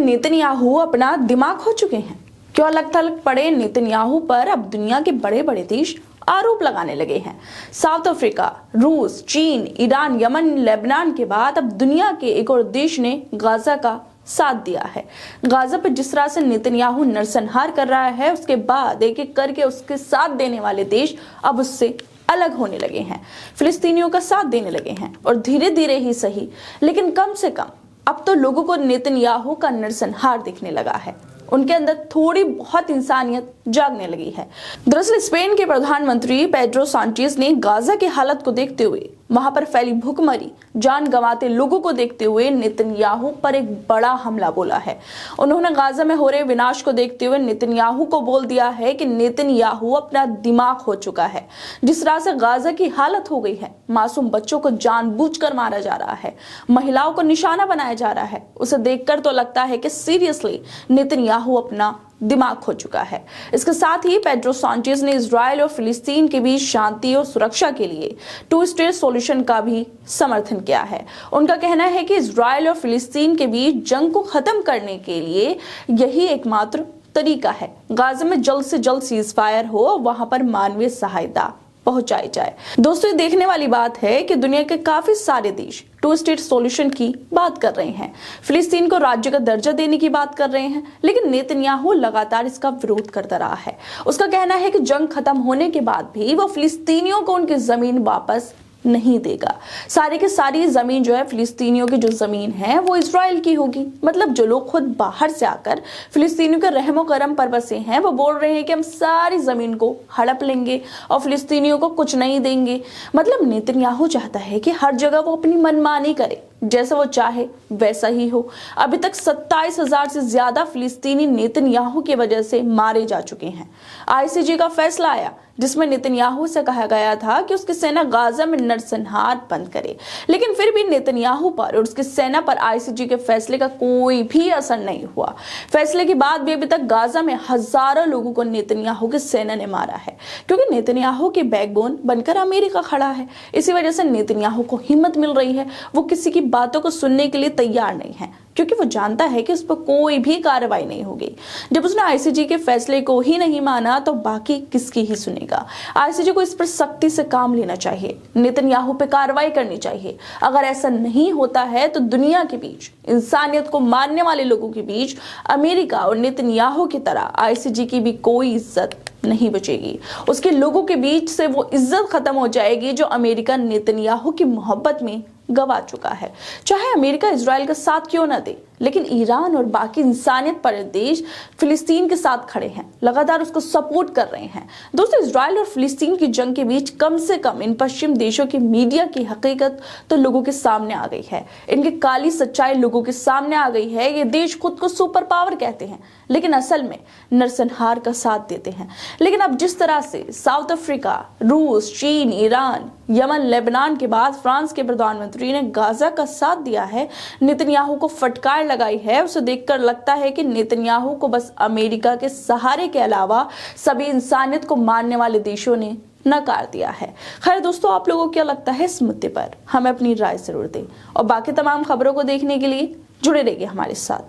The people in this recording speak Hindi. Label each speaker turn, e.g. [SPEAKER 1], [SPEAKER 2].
[SPEAKER 1] नेतन्याहू अपना दिमाग खो चुके हैं? क्यों अलग थलग पड़े नेतन्याहू पर अब दुनिया के बड़े बड़े देश आरोप लगाने लगे हैं? साउथ अफ्रीका, रूस, चीन, ईरान, यमन, लेबनान के बाद अब दुनिया के एक और देश ने गाजा का साथ दिया है। गाजा पर जिस तरह से नेतन्याहू नरसंहार कर रहा है, उसके बाद एक एक करके उसके साथ देने वाले देश अब उससे अलग होने लगे हैं, फिलिस्तीनियों का साथ देने लगे हैं। और धीरे धीरे ही सही, लेकिन कम से कम अब तो लोगों को नेतन्याहू का नरसंहार दिखने लगा है। उनके अंदर थोड़ी बहुत इंसानियत जागने लगी है। दरअसल स्पेन के प्रधानमंत्री पेड्रो सांचेज ने गाजा की हालत को देखते हुए, वहां पर फैली भूखमरी, जान गंवाते लोगों को देखते हुए नेतन्याहू पर एक बड़ा हमला बोला है। उन्होंने गाजा में हो रहे विनाश को देखते हुए नेतन्याहू को बोल दिया है कि नेतन्याहू अपना दिमाग खो चुका है। जिस तरह से गाजा की हालत हो गई है, मासूम बच्चों को जानबूझकर मारा जा रहा है, महिलाओं को निशाना बनाया जा रहा है, उसे देखकर तो लगता है कि सीरियसली नेतन्याहू अपना दिमाग खो चुका है। इसके साथ ही पेड्रो सांचेज ने इजराइल और फिलिस्तीन के बीच शांति और सुरक्षा के लिए 2 स्टेट सॉल्यूशन का भी समर्थन किया है। उनका कहना है कि इजराइल और फिलिस्तीन के बीच जंग को खत्म करने के लिए यही एकमात्र तरीका है। गाजा में जल्द से जल्द सीज फायर हो, वहां पर मानवीय सहायता पहुंचाई जाए। दोस्तों, ये देखने वाली बात है कि दुनिया के काफी सारे देश 2 स्टेट सॉल्यूशन की बात कर रहे हैं, फिलिस्तीन को राज्य का दर्जा देने की बात कर रहे हैं, लेकिन नेतन्याहू लगातार इसका विरोध करता रहा है। उसका कहना है कि जंग खत्म होने के बाद भी वो फिलिस्तीनियों को उनकी जमीन वापस नहीं देगा। सारी की सारी जमीन जो है, फिलिस्तीनियों की जो जमीन है वो इजराइल की होगी। मतलब जो लोग खुद बाहर से आकर फिलिस्तीनियों के रहमो करम पर बसे हैं, वो बोल रहे हैं कि हम सारी जमीन को हड़प लेंगे और फिलिस्तीनियों को कुछ नहीं देंगे। मतलब नेतन्याहू चाहता है कि हर जगह वो अपनी मनमानी करे, जैसा वो चाहे वैसा ही हो। अभी तक 27,000 से ज्यादा फिलिस्तीनी नेतन्याहू की वजह से मारे जा चुके हैं। आईसीजे का फैसला आया जिसमें नेतन्याहू से कहा गया था कि उसकी सेना गाजा में नरसंहार बंद करे, लेकिन फिर भी नेतन्याहू पर और उसकी सेना पर आईसीजे के फैसले का कोई भी असर नहीं हुआ। फैसले के बाद भी अभी तक गाजा में हजारों लोगों को नेतन्याहू की सेना ने मारा है, क्योंकि नेतन्याहू की बैकबोन बनकर अमेरिका खड़ा है। इसी वजह से नेतन्याहू को हिम्मत मिल रही है। वो किसी की बातों को सुनने के लिए तैयार नहीं है, क्योंकि वो जानता है कि उस पर कोई भी कार्रवाई नहीं होगी। जब उसने आईसीजे के फैसले को ही नहीं माना तो बाकी किसकी ही सुनेगा। आईसीजे को इस पर सख्ती से काम लेना चाहिए, नेतन्याहू पे कार्रवाई करनी चाहिए। अगर ऐसा नहीं होता है तो दुनिया के बीच, इंसानियत को मारने वाले लोगों के बीच अमेरिका और नेतन्याहू की तरह आईसीजे की भी कोई इज्जत नहीं बचेगी। उसके लोगों के बीच से वो इज्जत खत्म हो जाएगी जो अमेरिका नेतन्याहू की मोहब्बत में गवा चुका है। चाहे अमेरिका इजराइल का साथ क्यों ना दे, लेकिन ईरान और बाकी इंसानियत पर देश फिलिस्तीन के साथ खड़े हैं, लगातार उसको सपोर्ट कर रहे हैं। दोस्तों, इजराइल और फिलिस्तीन की जंग के बीच कम से कम इन पश्चिम देशों की मीडिया की हकीकत तो लोगों के सामने आ गई है। इनकी काली सच्चाई लोगों के सामने आ गई है। ये देश खुद को सुपर पावर कहते हैं, लेकिन असल में नरसंहार का साथ देते हैं। लेकिन अब जिस तरह से साउथ अफ्रीका, रूस, चीन, ईरान, यमन, लेबनान के बाद फ्रांस के प्रधानमंत्री ने गाजा का साथ दिया है, नेतन्याहू को फटकार लगाई है, उसे देखकर लगता है कि नेतन्याहू को बस अमेरिका के सहारे के अलावा सभी इंसानियत को मारने वाले देशों ने नकार दिया है। खैर दोस्तों, आप लोगों को क्या लगता है इस मुद्दे पर? हमें अपनी राय जरूर दें और बाकी तमाम खबरों को देखने के लिए जुड़े रहिए हमारे साथ।